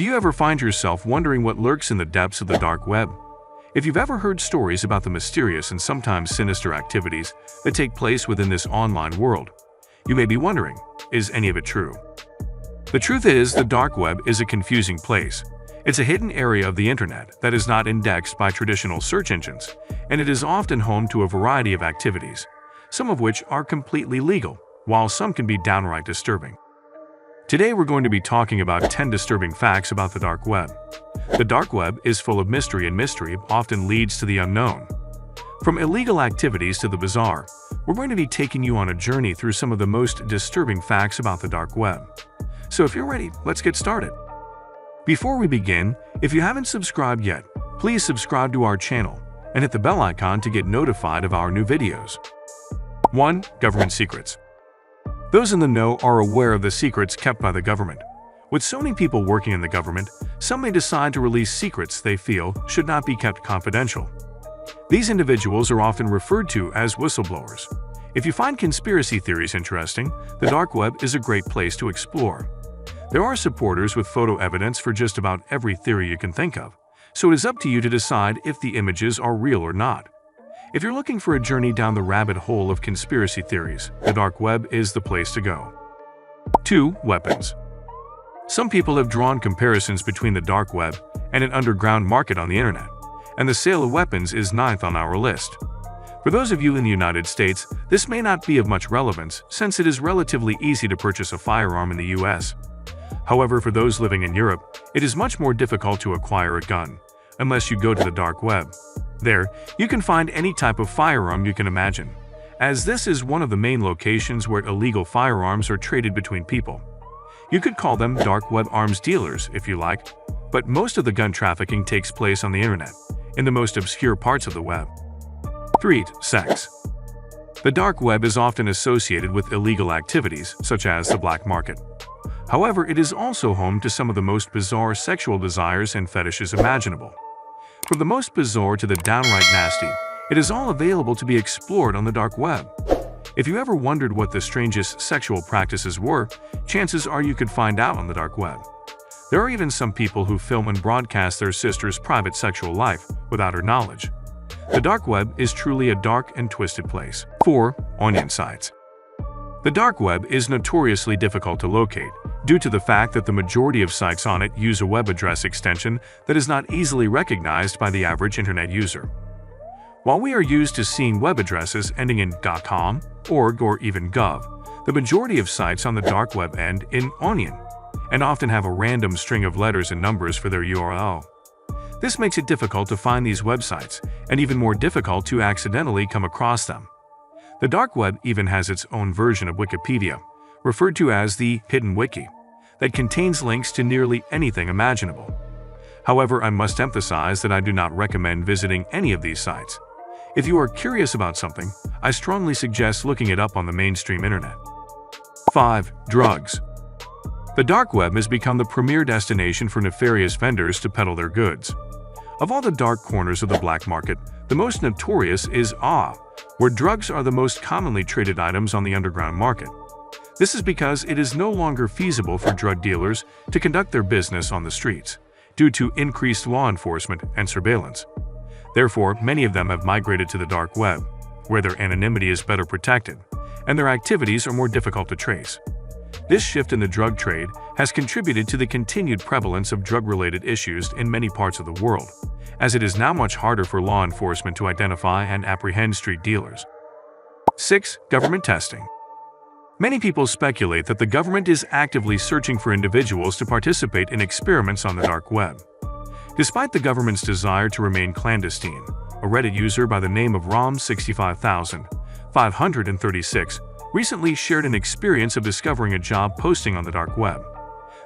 Do you ever find yourself wondering what lurks in the depths of the dark web? If you've ever heard stories about the mysterious and sometimes sinister activities that take place within this online world, you may be wondering, is any of it true? The truth is, the dark web is a confusing place. It's a hidden area of the internet that is not indexed by traditional search engines, and it is often home to a variety of activities, some of which are completely legal, while some can be downright disturbing. Today we're going to be talking about 10 disturbing facts about the dark web. The dark web is full of mystery, and mystery often leads to the unknown. From illegal activities to the bizarre, we're going to be taking you on a journey through some of the most disturbing facts about the dark web. So if you're ready, let's get started. Before we begin, if you haven't subscribed yet, please subscribe to our channel and hit the bell icon to get notified of our new videos. 1. Government secrets. Those in the know are aware of the secrets kept by the government. With so many people working in the government, some may decide to release secrets they feel should not be kept confidential. These individuals are often referred to as whistleblowers. If you find conspiracy theories interesting, the dark web is a great place to explore. There are supporters with photo evidence for just about every theory you can think of, so it is up to you to decide if the images are real or not. If you're looking for a journey down the rabbit hole of conspiracy theories, the dark web is the place to go. 2. Weapons. Some people have drawn comparisons between the dark web and an underground market on the internet, and the sale of weapons is ninth on our list. For those of you in the United States, this may not be of much relevance since it is relatively easy to purchase a firearm in the US. However, for those living in Europe, it is much more difficult to acquire a gun, unless you go to the dark web. There, you can find any type of firearm you can imagine, as this is one of the main locations where illegal firearms are traded between people. You could call them dark web arms dealers if you like, but most of the gun trafficking takes place on the internet, in the most obscure parts of the web. 3. Sex. The dark web is often associated with illegal activities, such as the black market. However, it is also home to some of the most bizarre sexual desires and fetishes imaginable. From the most bizarre to the downright nasty, it is all available to be explored on the dark web. If you ever wondered what the strangest sexual practices were, chances are you could find out on the dark web. There are even some people who film and broadcast their sister's private sexual life without her knowledge. The dark web is truly a dark and twisted place. 4. Onion sites. The dark web is notoriously difficult to locate, due to the fact that the majority of sites on it use a web address extension that is not easily recognized by the average internet user. While we are used to seeing web addresses ending in .com, .org, or even .gov, the majority of sites on the dark web end in .onion, and often have a random string of letters and numbers for their URL. This makes it difficult to find these websites, and even more difficult to accidentally come across them. The dark web even has its own version of Wikipedia, referred to as the Hidden Wiki, that contains links to nearly anything imaginable. However, I must emphasize that I do not recommend visiting any of these sites. If you are curious about something, I strongly suggest looking it up on the mainstream internet. 5. Drugs. The dark web has become the premier destination for nefarious vendors to peddle their goods. Of all the dark corners of the black market, the most notorious is where drugs are the most commonly traded items on the underground market. This is because it is no longer feasible for drug dealers to conduct their business on the streets, due to increased law enforcement and surveillance. Therefore, many of them have migrated to the dark web, where their anonymity is better protected, and their activities are more difficult to trace. This shift in the drug trade has contributed to the continued prevalence of drug-related issues in many parts of the world, as it is now much harder for law enforcement to identify and apprehend street dealers. 6. Government testing. Many people speculate that the government is actively searching for individuals to participate in experiments on the dark web. Despite the government's desire to remain clandestine, a Reddit user by the name of Rom65536 recently shared an experience of discovering a job posting on the dark web.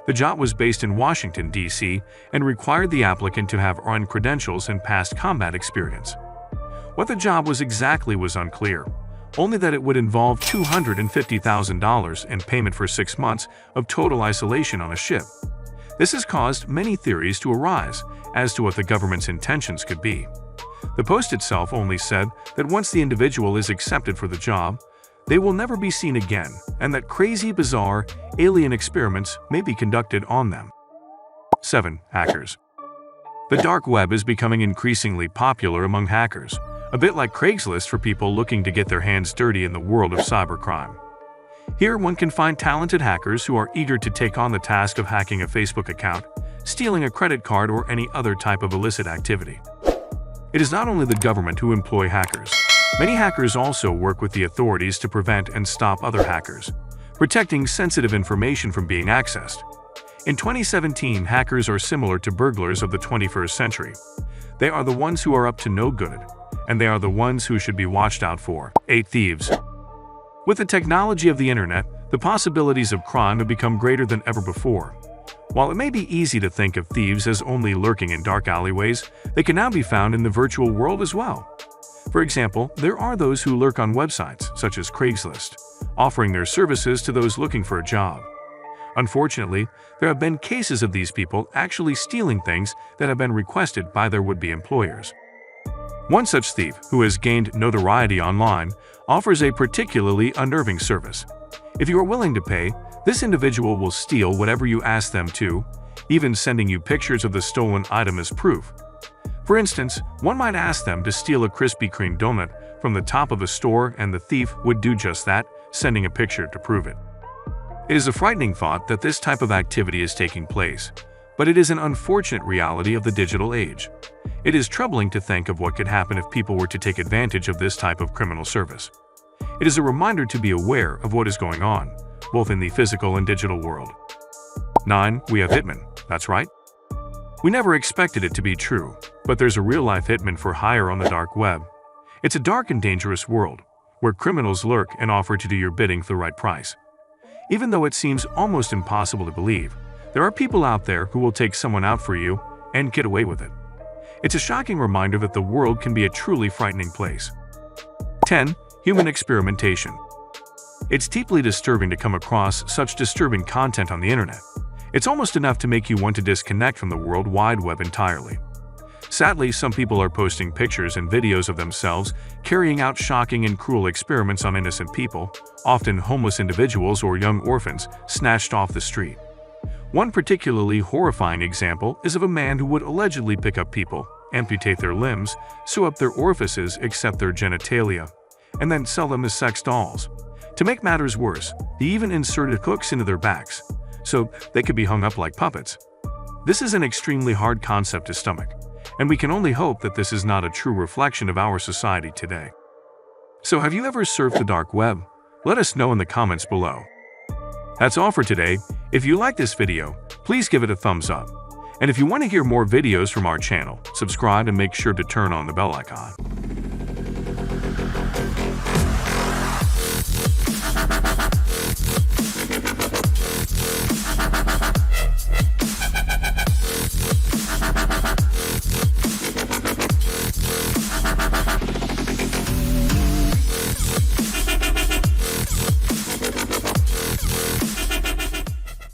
The job was based in Washington, D.C., and required the applicant to have earned credentials and past combat experience. What the job was exactly was unclear, only that it would involve $250,000 in payment for 6 months of total isolation on a ship. This has caused many theories to arise as to what the government's intentions could be. The post itself only said that once the individual is accepted for the job, they will never be seen again, and that crazy, bizarre, alien experiments may be conducted on them. 7. Hackers. The dark web is becoming increasingly popular among hackers, a bit like Craigslist for people looking to get their hands dirty in the world of cybercrime. Here, one can find talented hackers who are eager to take on the task of hacking a Facebook account, stealing a credit card, or any other type of illicit activity. It is not only the government who employ hackers. Many hackers also work with the authorities to prevent and stop other hackers, protecting sensitive information from being accessed. In 2017, hackers are similar to burglars of the 21st century. They are the ones who are up to no good, and they are the ones who should be watched out for. 8. Thieves. With the technology of the internet, the possibilities of crime have become greater than ever before. While it may be easy to think of thieves as only lurking in dark alleyways, they can now be found in the virtual world as well. For example, there are those who lurk on websites, such as Craigslist, offering their services to those looking for a job. Unfortunately, there have been cases of these people actually stealing things that have been requested by their would-be employers. One such thief, who has gained notoriety online, offers a particularly unnerving service. If you are willing to pay, this individual will steal whatever you ask them to, even sending you pictures of the stolen item as proof. For instance, one might ask them to steal a Krispy Kreme donut from the top of a store, and the thief would do just that, sending a picture to prove it. It is a frightening thought that this type of activity is taking place, but it is an unfortunate reality of the digital age. It is troubling to think of what could happen if people were to take advantage of this type of criminal service. It is a reminder to be aware of what is going on, both in the physical and digital world. 9. We have hitmen. That's right. We never expected it to be true, but there's a real-life hitman for hire on the dark web. It's a dark and dangerous world, where criminals lurk and offer to do your bidding for the right price. Even though it seems almost impossible to believe, there are people out there who will take someone out for you and get away with it. It's a shocking reminder that the world can be a truly frightening place. 10. Human experimentation. It's deeply disturbing to come across such disturbing content on the internet. It's almost enough to make you want to disconnect from the World Wide Web entirely. Sadly, some people are posting pictures and videos of themselves carrying out shocking and cruel experiments on innocent people, often homeless individuals or young orphans snatched off the street. One particularly horrifying example is of a man who would allegedly pick up people, amputate their limbs, sew up their orifices except their genitalia, and then sell them as sex dolls. To make matters worse, he even inserted hooks into their backs, so they could be hung up like puppets. This is an extremely hard concept to stomach, and we can only hope that this is not a true reflection of our society today. So have you ever surfed the dark web? Let us know in the comments below. That's all for today. If you like this video, please give it a thumbs up. And if you want to hear more videos from our channel, subscribe and make sure to turn on the bell icon.